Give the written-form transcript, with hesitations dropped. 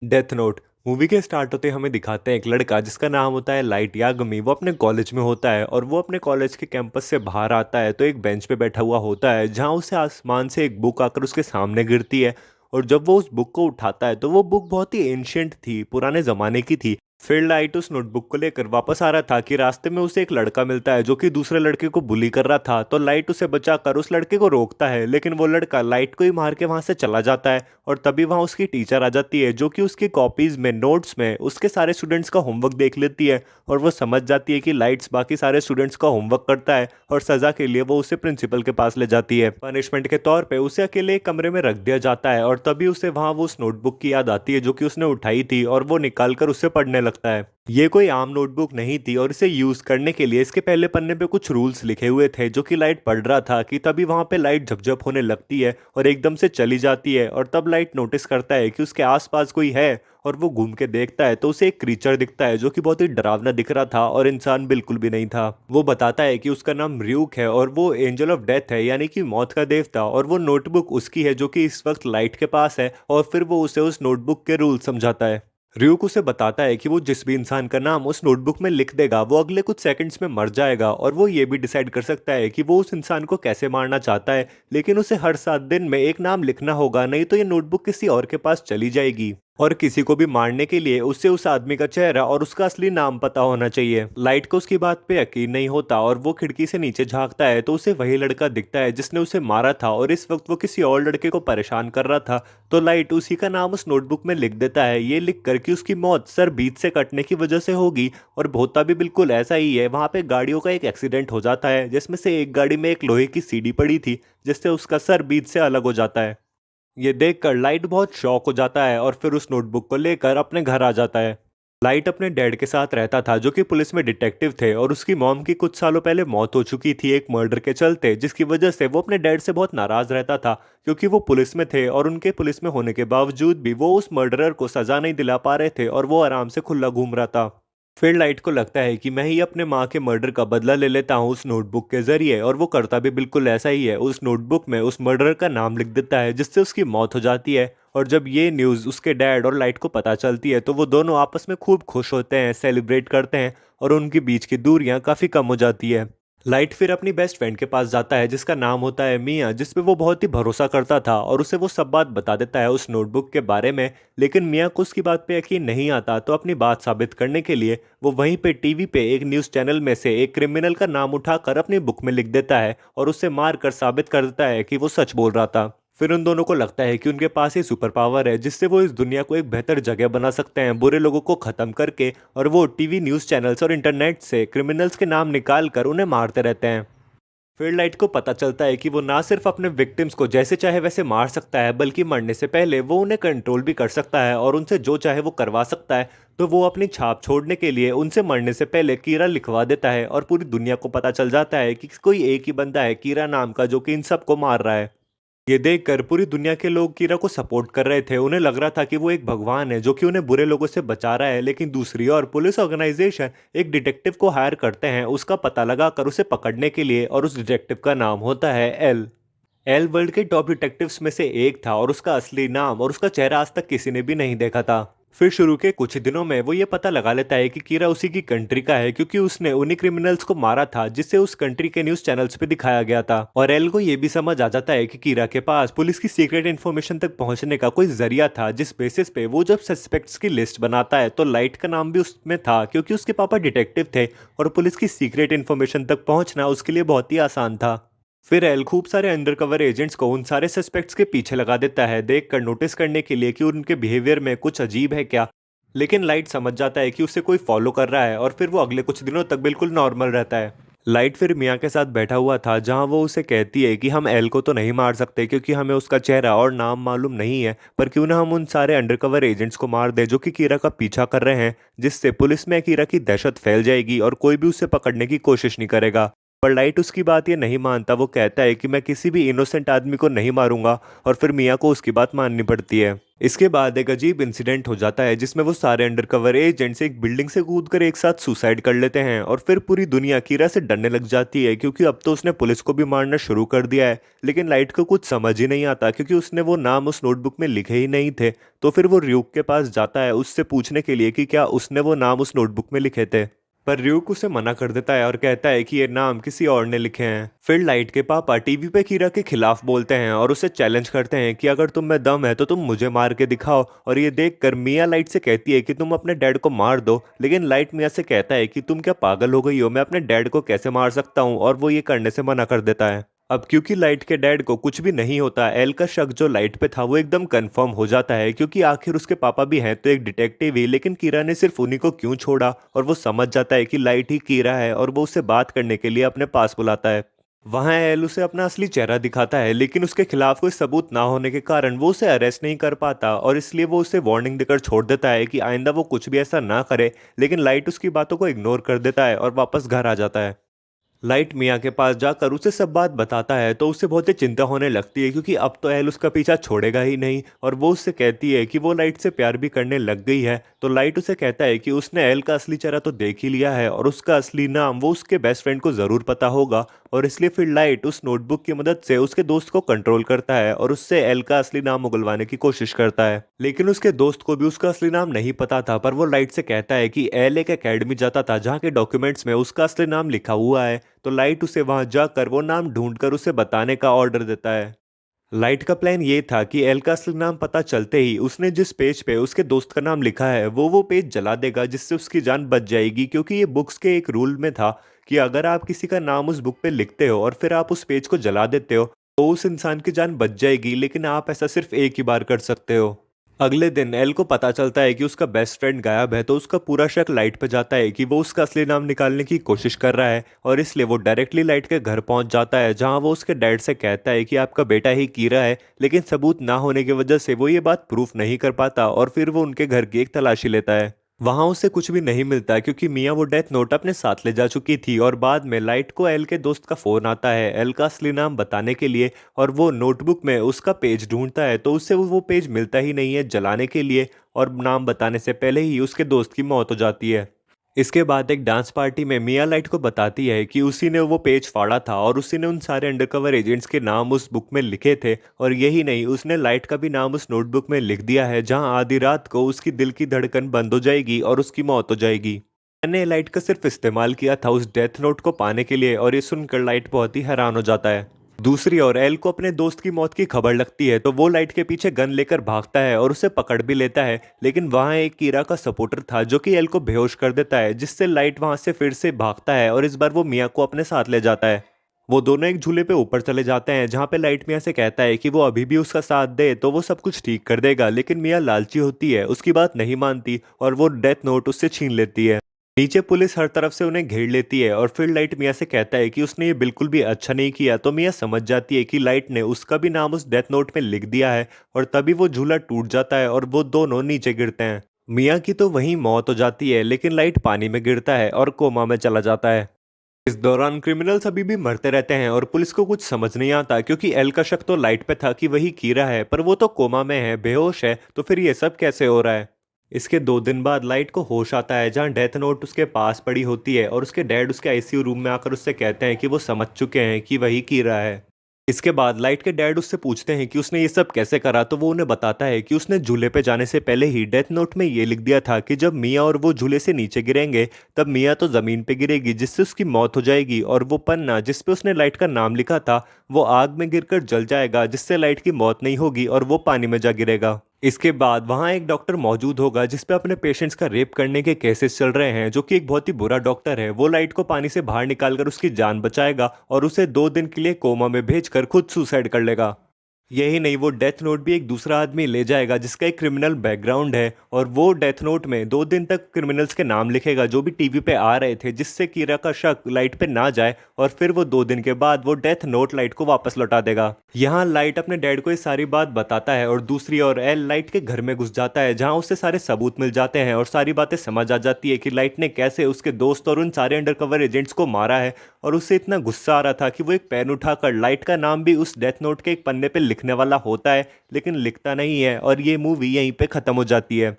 Death note movie के start होते हमें दिखाते हैं एक लड़का जिसका नाम होता है लाइट यागमी। वो अपने कॉलेज में होता है और वो अपने कॉलेज के कैंपस से बाहर आता है तो एक बेंच पे बैठा हुआ होता है जहाँ उसे आसमान से एक बुक आकर उसके सामने गिरती है। और जब वो उस बुक को उठाता है तो वो बुक बहुत ही एंशियंट थी, पुराने जमाने की थी। फिर लाइट उस नोटबुक को लेकर वापस आ रहा था कि रास्ते में उसे एक लड़का मिलता है जो कि दूसरे लड़के को बुली कर रहा था। तो लाइट उसे बचाकर उस लड़के को रोकता है, लेकिन वो लड़का लाइट को ही मार के वहां से चला जाता है। और तभी वहां उसकी टीचर आ जाती है जो कि उसकी कॉपीज में, नोट्स में उसके सारे स्टूडेंट्स का होमवर्क देख लेती है। और वो समझ जाती है कि लाइट्स बाकी सारे स्टूडेंट्स का होमवर्क करता है और सजा के लिए वो उसे प्रिंसिपल के पास ले जाती है। पनिशमेंट के तौर पे उसे अकेले एक कमरे में रख दिया जाता है और तभी उसे वहां वो उस नोटबुक की याद आती है जो कि उसने उठाई थी और वो निकाल कर उससे पढ़ने लगता है। ये कोई आम नोटबुक नहीं थी और इसे यूज करने के लिए इसके पहले पन्ने पे कुछ रूल्स लिखे हुए थे जो कि लाइट पढ़ रहा था कि तभी वहां पे लाइट झपझप होने लगती है और एकदम से चली जाती है। और तब लाइट नोटिस करता है कि उसके आसपास कोई है और वो घूम के देखता है तो उसे एक क्रीचर दिखता है जो कि बहुत ही डरावना दिख रहा था और इंसान बिल्कुल भी नहीं था। वो बताता है कि उसका नाम र्यूक है और वो एंजल ऑफ डेथ है, यानी कि मौत का देवता, और वो नोटबुक उसकी है जो कि इस वक्त लाइट के पास है। और फिर वो उसे उस नोटबुक के रूल समझाता है। र्यूक उसे बताता है कि वो जिस भी इंसान का नाम उस नोटबुक में लिख देगा वो अगले कुछ सेकंड्स में मर जाएगा और वो ये भी डिसाइड कर सकता है कि वो उस इंसान को कैसे मारना चाहता है, लेकिन उसे हर 7 दिन में एक नाम लिखना होगा, नहीं तो ये नोटबुक किसी और के पास चली जाएगी। और किसी को भी मारने के लिए उससे उस आदमी का चेहरा और उसका असली नाम पता होना चाहिए। लाइट को उसकी बात पे यकीन नहीं होता और वो खिड़की से नीचे झांकता है तो उसे वही लड़का दिखता है जिसने उसे मारा था और इस वक्त वो किसी और लड़के को परेशान कर रहा था। तो लाइट उसी का नाम उस नोटबुक में लिख देता है, ये लिख कर कि उसकी मौत सर बीच से कटने की वजह से होगी। और होता भी बिल्कुल ऐसा ही है। वहां पे गाड़ियों का एक एक्सीडेंट हो जाता है जिसमें से एक गाड़ी में एक लोहे की सीढ़ी पड़ी थी जिससे उसका सर बीच से अलग हो जाता है। ये देखकर लाइट बहुत शॉक हो जाता है और फिर उस नोटबुक को लेकर अपने घर आ जाता है। लाइट अपने डैड के साथ रहता था जो कि पुलिस में डिटेक्टिव थे और उसकी मॉम की कुछ सालों पहले मौत हो चुकी थी एक मर्डर के चलते, जिसकी वजह से वो अपने डैड से बहुत नाराज रहता था क्योंकि वो पुलिस में थे और उनके पुलिस में होने के बावजूद भी वो उस मर्डरर को सजा नहीं दिला पा रहे थे और वो आराम से खुला घूम रहा था। फिर लाइट को लगता है कि मैं ही अपने माँ के मर्डर का बदला ले लेता हूँ उस नोटबुक के जरिए, और वो करता भी बिल्कुल ऐसा ही है। उस नोटबुक में उस मर्डर का नाम लिख देता है जिससे उसकी मौत हो जाती है। और जब ये न्यूज़ उसके डैड और लाइट को पता चलती है तो वो दोनों आपस में खूब खुश होते हैं, सेलिब्रेट करते हैं और उनके बीच की दूरियां काफ़ी कम हो जाती है। लाइट फिर अपनी बेस्ट फ्रेंड के पास जाता है जिसका नाम होता है मिया, जिस पे वो बहुत ही भरोसा करता था और उसे वो सब बात बता देता है उस नोटबुक के बारे में। लेकिन मिया को उसकी बात पे यकीन नहीं आता तो अपनी बात साबित करने के लिए वो वहीं पे टीवी पे एक न्यूज़ चैनल में से एक क्रिमिनल का नाम उठाकर अपनी बुक में लिख देता है और उसे मार कर साबित कर देता है कि वो सच बोल रहा था। फिर उन दोनों को लगता है कि उनके पास ही सुपर पावर है जिससे वो इस दुनिया को एक बेहतर जगह बना सकते हैं बुरे लोगों को खत्म करके। और वो टीवी न्यूज़ चैनल्स और इंटरनेट से क्रिमिनल्स के नाम निकाल कर उन्हें मारते रहते हैं। फिर लाइट को पता चलता है कि वो ना सिर्फ अपने विक्टिम्स को जैसे चाहे वैसे मार सकता है बल्कि मरने से पहले वो उन्हें कंट्रोल भी कर सकता है और उनसे जो चाहे वो करवा सकता है। तो वो अपनी छाप छोड़ने के लिए उनसे मरने से पहले कीरा लिखवा देता है और पूरी दुनिया को पता चल जाता है कि कोई एक ही बंदा है कीरा नाम का जो कि इन सबको मार रहा है। ये देखकर पूरी दुनिया के लोग कीरा को सपोर्ट कर रहे थे। उन्हें लग रहा था कि वो एक भगवान है जो कि उन्हें बुरे लोगों से बचा रहा है। लेकिन दूसरी ओर पुलिस ऑर्गेनाइजेशन एक डिटेक्टिव को हायर करते हैं उसका पता लगाकर उसे पकड़ने के लिए, और उस डिटेक्टिव का नाम होता है एल। एल वर्ल्ड के टॉप डिटेक्टिव्स में से एक था और उसका असली नाम और उसका चेहरा आज तक किसी ने भी नहीं देखा था। फिर शुरू के कुछ दिनों में वो ये पता लगा लेता है कि कीरा उसी की कंट्री का है क्योंकि उसने उन्हीं क्रिमिनल्स को मारा था जिसे उस कंट्री के न्यूज चैनल्स पे दिखाया गया था। और एल को ये भी समझ आ जाता है कि कीरा के पास पुलिस की सीक्रेट इन्फॉर्मेशन तक पहुंचने का कोई जरिया था, जिस बेसिस पे वो जब सस्पेक्ट्स की लिस्ट बनाता है तो लाइट का नाम भी उसमें था क्योंकि उसके पापा डिटेक्टिव थे और पुलिस की सीक्रेट इन्फॉर्मेशन तक पहुंचना उसके लिए बहुत ही आसान था। फिर एल खूब सारे अंडरकवर एजेंट्स को उन सारे सस्पेक्ट्स के पीछे लगा देता है देख कर नोटिस करने के लिए कि उनके बिहेवियर में कुछ अजीब है क्या। लेकिन लाइट समझ जाता है कि उसे कोई फॉलो कर रहा है और फिर वो अगले कुछ दिनों तक बिल्कुल नॉर्मल रहता है। लाइट फिर मिया के साथ बैठा हुआ था जहां वो उसे कहती है कि हम एल को तो नहीं मार सकते क्योंकि हमें उसका चेहरा और नाम मालूम नहीं है, पर क्यों ना हम उन सारे अंडरकवर एजेंट्स को मार दें जो कि कीरा का पीछा कर रहे हैं, जिससे पुलिस में कीरा की दहशत फैल जाएगी और कोई भी उसे पकड़ने की कोशिश नहीं करेगा। पर लाइट उसकी बात ये नहीं मानता। वो कहता है कि मैं किसी भी इनोसेंट आदमी को नहीं मारूंगा और फिर मिया को उसकी बात माननी पड़ती है। इसके बाद एक अजीब इंसिडेंट हो जाता है जिसमें वो सारे अंडरकवर एजेंट्स एक बिल्डिंग से कूदकर एक साथ सुसाइड कर लेते हैं और फिर पूरी दुनिया कीरा से डरने लग जाती है क्योंकि अब तो उसने पुलिस को भी मारना शुरू कर दिया है। लेकिन लाइट को कुछ समझ ही नहीं आता क्योंकि उसने वो नाम उस नोटबुक में लिखे ही नहीं थे। तो फिर वो र्यूक के पास जाता है उससे पूछने के लिए कि क्या उसने वो नाम उस नोटबुक में लिखे थे। पर र्यूक उसे मना कर देता है और कहता है कि ये नाम किसी और ने लिखे हैं। फिर लाइट के पापा टीवी पे कीरा के खिलाफ बोलते हैं और उसे चैलेंज करते हैं कि अगर तुम में दम है तो तुम मुझे मार के दिखाओ। और ये देखकर मिया लाइट से कहती है कि तुम अपने डैड को मार दो। लेकिन लाइट मिया से कहता है कि तुम क्या पागल हो गई हो, मैं अपने डैड को कैसे मार सकता हूँ, और वो ये करने से मना कर देता है। अब क्योंकि लाइट के डैड को कुछ भी नहीं होता, एल का शक जो लाइट पे था वो एकदम कंफर्म हो जाता है क्योंकि आखिर उसके पापा भी हैं तो एक डिटेक्टिव ही। लेकिन कीरा ने सिर्फ उन्हीं को क्यों छोड़ा, और वो समझ जाता है कि लाइट ही कीरा है और वो उसे बात करने के लिए अपने पास बुलाता है। वहां एल उसे अपना असली चेहरा दिखाता है लेकिन उसके खिलाफ कोई सबूत ना होने के कारण वो उसे अरेस्ट नहीं कर पाता और इसलिए वो उसे वार्निंग देकर छोड़ देता है कि आइंदा वो कुछ भी ऐसा ना करे। लेकिन लाइट उसकी बातों को इग्नोर कर देता है और वापस घर आ जाता है। लाइट मिया के पास जाकर उसे सब बात बताता है तो उसे बहुत ही चिंता होने लगती है क्योंकि अब तो एल उसका पीछा छोड़ेगा ही नहीं। और वो उससे कहती है कि वो लाइट से प्यार भी करने लग गई है। तो लाइट उसे कहता है कि उसने एल का असली चेहरा तो देख ही लिया है और उसका असली नाम वो उसके बेस्ट फ्रेंड को जरूर पता होगा। और इसलिए फिर लाइट उस नोटबुक की मदद से उसके दोस्त को कंट्रोल करता है और उससे एल का असली नाम उगलवाने की कोशिश करता है। लेकिन उसके दोस्त को भी उसका असली नाम नहीं पता था, पर वो लाइट से कहता है कि एल एक एकेडमी जाता था जहाँ के डॉक्यूमेंट्स में उसका असली नाम लिखा हुआ है। तो लाइट उसे वहां जाकर वो नाम ढूंढकर उसे बताने का ऑर्डर देता है। लाइट का प्लान ये था कि एल का असली नाम पता चलते ही उसने जिस पेज पे उसके दोस्त का नाम लिखा है वो पेज जला देगा जिससे उसकी जान बच जाएगी क्योंकि ये बुक्स के एक रूल में था कि अगर आप किसी का नाम उस बुक पे लिखते हो और फिर आप उस पेज को जला देते हो तो उस इंसान की जान बच जाएगी, लेकिन आप ऐसा सिर्फ एक ही बार कर सकते हो। अगले दिन एल को पता चलता है कि उसका बेस्ट फ्रेंड गायब है तो उसका पूरा शक लाइट पे जाता है कि वो उसका असली नाम निकालने की कोशिश कर रहा है। और इसलिए वो डायरेक्टली लाइट के घर पहुंच जाता है जहां वो उसके डैड से कहता है कि आपका बेटा ही कीरा है। लेकिन सबूत ना होने की वजह से वो ये बात प्रूफ नहीं कर पाता और फिर वो उनके घर की एक तलाशी लेता है। वहां उसे कुछ भी नहीं मिलता क्योंकि मिया वो डेथ नोट अपने साथ ले जा चुकी थी। और बाद में लाइट को एल के दोस्त का फोन आता है एल का असली नाम बताने के लिए, और वो नोटबुक में उसका पेज ढूंढता है तो उससे वो पेज मिलता ही नहीं है जलाने के लिए, और नाम बताने से पहले ही उसके दोस्त की मौत हो जाती है। इसके बाद एक डांस पार्टी में मिया लाइट को बताती है कि उसी ने वो पेज फाड़ा था और उसी ने उन सारे अंडरकवर एजेंट्स के नाम उस बुक में लिखे थे। और यही नहीं, उसने लाइट का भी नाम उस नोटबुक में लिख दिया है जहां आधी रात को उसकी दिल की धड़कन बंद हो जाएगी और उसकी मौत हो जाएगी। मैंने लाइट का सिर्फ इस्तेमाल किया था उस डेथ नोट को पाने के लिए, और ये सुनकर लाइट बहुत ही हैरान हो जाता है। दूसरी ओर एल को अपने दोस्त की मौत की खबर लगती है तो वो लाइट के पीछे गन लेकर भागता है और उसे पकड़ भी लेता है। लेकिन वहां एक कीरा का सपोर्टर था जो कि एल को बेहोश कर देता है, जिससे लाइट वहां से फिर से भागता है और इस बार वो मिया को अपने साथ ले जाता है। वो दोनों एक झूले पे ऊपर चले जाते हैं जहां पे लाइट मिया से कहता है कि वो अभी भी उसका साथ दे तो वो सब कुछ ठीक कर देगा। लेकिन मिया लालची होती है, उसकी बात नहीं मानती और वो डेथ नोट उससे छीन लेती है। नीचे पुलिस हर तरफ से उन्हें घेर लेती है और फिर लाइट मिया से कहता है कि उसने ये बिल्कुल भी अच्छा नहीं किया। तो मिया समझ जाती है कि लाइट ने उसका भी नाम उस डेथ नोट में लिख दिया है, और तभी वो झूला टूट जाता है और वो दोनों नीचे गिरते हैं। मिया की तो वहीं मौत हो जाती है लेकिन लाइट पानी में गिरता है और कोमा में चला जाता है। इस दौरान क्रिमिनल्स अभी भी मरते रहते हैं और पुलिस को कुछ समझ नहीं आता क्योंकि एल का शक तो लाइट पे था कि वही कीरा है, पर वो तो कोमा में है, बेहोश है, तो फिर ये सब कैसे हो रहा है। इसके 2 दिन बाद लाइट को होश आता है जहां डेथ नोट उसके पास पड़ी होती है और उसके डैड उसके आईसीयू रूम में आकर उससे कहते हैं कि वो समझ चुके हैं कि वही कीरा है। इसके बाद लाइट के डैड उससे पूछते हैं कि उसने ये सब कैसे करा, तो वो उन्हें बताता है कि उसने झूले पे जाने से पहले ही डेथ नोट में ये लिख दिया था कि जब मिया और वो झूले से नीचे गिरेंगे तब मिया तो जमीन पे गिरेगी जिससे उसकी मौत हो जाएगी, और वो पन्ना जिस पे उसने लाइट का नाम लिखा था वो आग में गिरकर जल जाएगा जिससे लाइट की मौत नहीं होगी और वो पानी में जा गिरेगा। इसके बाद वहां एक डॉक्टर मौजूद होगा जिसपे अपने पेशेंट्स का रेप करने के केसेस चल रहे हैं, जो कि एक बहुत ही बुरा डॉक्टर है। वो लाइट को पानी से बाहर निकालकर उसकी जान बचाएगा और उसे 2 दिन के लिए कोमा में भेजकर खुद सुसाइड कर लेगा। यही नहीं, वो डेथ नोट भी एक दूसरा आदमी ले जाएगा जिसका एक क्रिमिनल बैकग्राउंड है, और वो डेथ नोट में 2 दिन तक क्रिमिनल्स के नाम लिखेगा जो भी टीवी पे आ रहे थे, जिससे कीरा का शक लाइट पे ना जाए, और फिर वो 2 दिन के बाद वो डेथ नोट लाइट को वापस लौटा देगा। यहाँ लाइट अपने डैड को ये सारी बात बताता है, और दूसरी ओर एल लाइट के घर में घुस जाता है जहाँ उसे सारे सबूत मिल जाते हैं और सारी बातें समझ आ जाती है कि लाइट ने कैसे उसके दोस्त और उन सारे अंडरकवर एजेंट्स को मारा है। और उसे इतना गुस्सा आ रहा था कि वो एक पेन उठाकर लाइट का नाम भी उस डेथ नोट के एक पन्ने पे लिखने वाला होता है, लेकिन लिखता नहीं है, और ये मूवी यहीं पे ख़त्म हो जाती है।